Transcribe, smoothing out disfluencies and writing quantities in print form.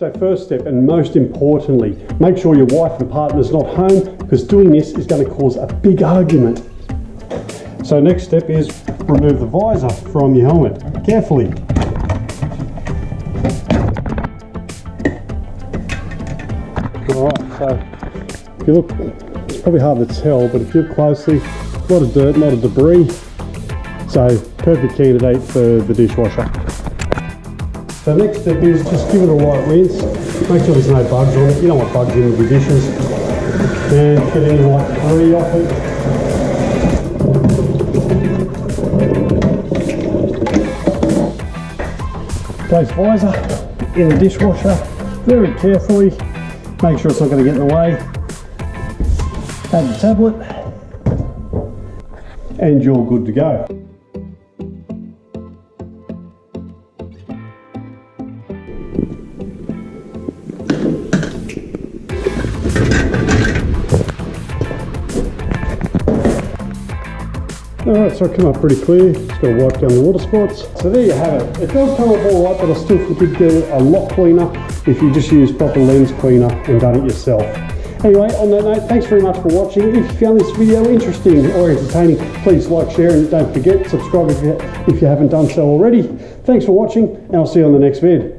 So first step, and most importantly, make sure your wife or partner's not home, because doing this is going to cause a big argument. So next step is remove the visor from your helmet, carefully. Alright, so if you look, it's probably hard to tell, but if you look closely, a lot of dirt, a lot of debris. So perfect candidate for the dishwasher. So next step is just give it a light rinse. Make sure there's no bugs on it. You don't want bugs in the dishes. And get any like debris off it. Place visor in the dishwasher very carefully. Make sure it's not going to get in the way. Add the tablet, and you're good to go. Alright, so it came up pretty clear. Just got to wipe down the water spots. So there you have it. It does come up alright, but I still think you'd get a lot cleaner if you just use proper lens cleaner and done it yourself. Anyway, on that note, thanks very much for watching. If you found this video interesting or entertaining, please like, share, and don't forget, subscribe if you haven't done so already. Thanks for watching, and I'll see you on the next vid.